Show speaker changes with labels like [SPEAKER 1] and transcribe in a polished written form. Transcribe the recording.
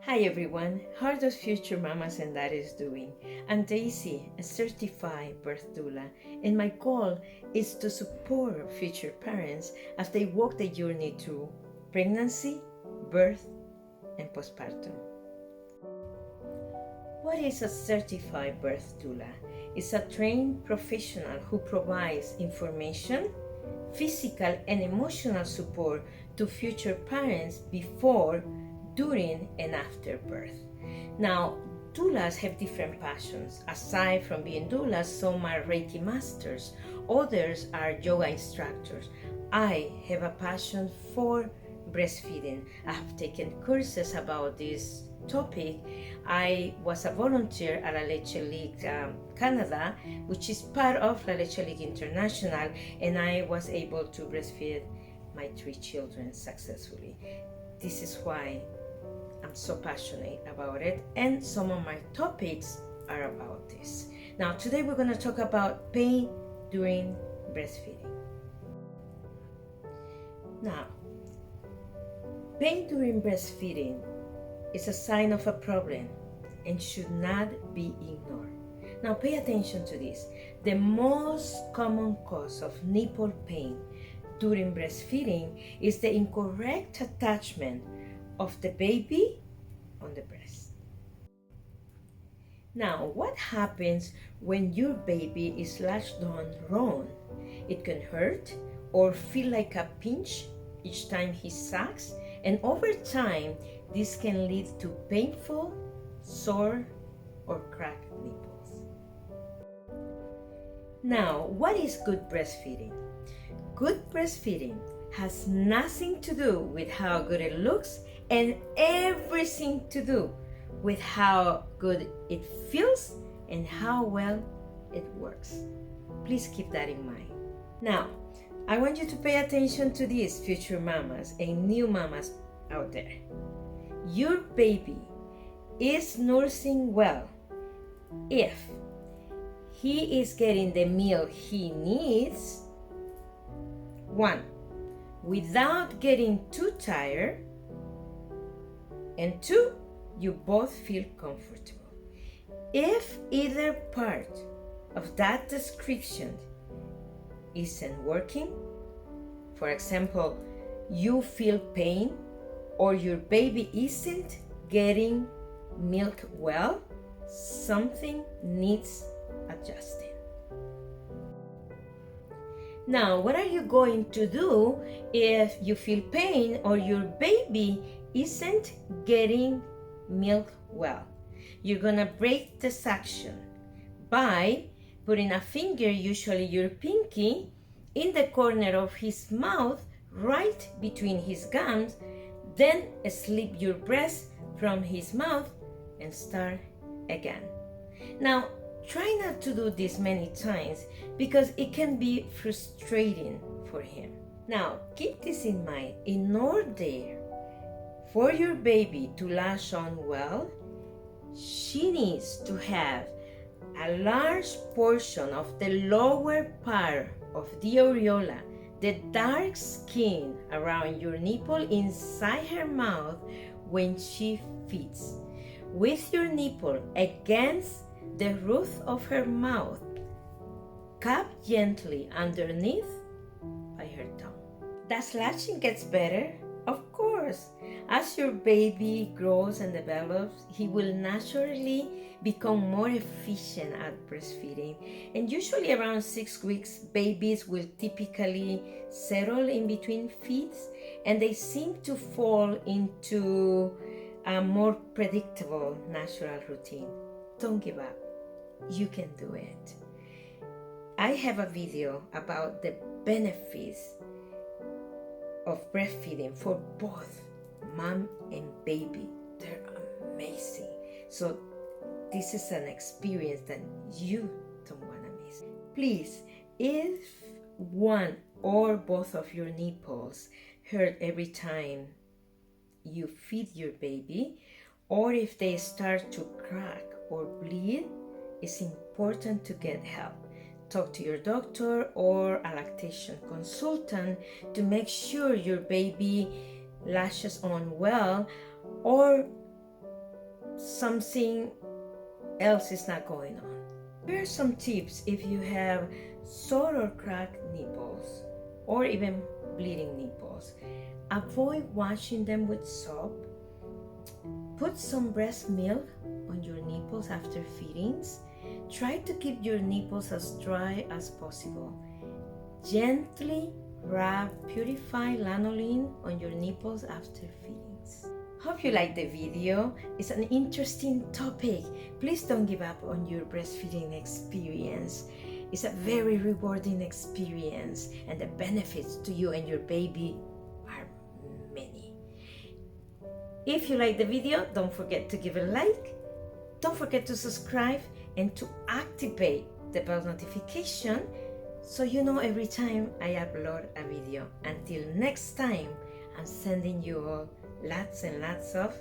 [SPEAKER 1] Hi everyone, how are those future mamas and daddies doing? I'm Daisy, a certified birth doula, and my goal is to support future parents as they walk the journey through pregnancy, birth, and postpartum. What is a certified birth doula? It's a trained professional who provides information, physical and emotional support to future parents before, during, and after birth. Now, doulas have different passions. Aside from being doulas, some are Reiki masters, others are yoga instructors. I have a passion for breastfeeding. I have taken courses about this topic. I was a volunteer at La Leche League Canada, which is part of La Leche League International, and I was able to breastfeed my 3 children successfully. This is why I'm so passionate about it, and some of my topics are about this. Now, today we're going to talk about pain during breastfeeding. Now, pain during breastfeeding is a sign of a problem and should not be ignored. Now, pay attention to this. The most common cause of nipple pain during breastfeeding is the incorrect attachment of the baby on the breast. Now, what happens when your baby is latched on wrong? It can hurt or feel like a pinch each time he sucks, and over time, this can lead to painful, sore, or cracked nipples. Now, what is good breastfeeding? Good breastfeeding has nothing to do with how good it looks and everything to do with how good it feels and how well it works. Please keep that in mind. Now, I want you to pay attention to these future mamas and new mamas out there. Your baby is nursing well if he is getting the meal he needs, 1, without getting too tired, and 2, you both feel comfortable. If either part of that description isn't working, for example, you feel pain or your baby isn't getting milk well, something needs adjusting. Now, what are you going to do if you feel pain or your baby isn't getting milk well? You're gonna break the suction by putting a finger, usually your pinky, in the corner of his mouth, right between his gums, then slip your breast from his mouth and start again. Now, try not to do this many times because it can be frustrating for him. Now, keep this in mind. In order for your baby to latch on well, she needs to have a large portion of the lower part of the areola, the dark skin around your nipple, inside her mouth when she feeds, with your nipple against the roof of her mouth, cupped gently underneath by her tongue. Does latching gets better? Of course. As your baby grows and develops, he will naturally become more efficient at breastfeeding. And usually around 6 weeks, babies will typically settle in between feeds and they seem to fall into a more predictable natural routine. Don't give up. You can do it. I have a video about the benefits of breastfeeding for both mom and baby. They're amazing. So this is an experience that you don't want to miss. Please, if one or both of your nipples hurt every time you feed your baby, or if they start to crack or bleed, it's important to get help. Talk to your doctor or a lactation consultant to make sure your baby latches on well, or something else is not going on. Here are some tips if you have sore or cracked nipples or even bleeding nipples. Avoid washing them with soap. Put some breast milk on your nipples after feedings. Try to keep your nipples as dry as possible. Gently rub purified lanolin on your nipples after feedings. Hope you liked the video. It's an interesting topic. Please don't give up on your breastfeeding experience. It's a very rewarding experience, and the benefits to you and your baby are many. If you like the video, don't forget to give a like. Don't forget to subscribe and to activate the bell notification so you know every time I upload a video. Until next time, I'm sending you all lots and lots of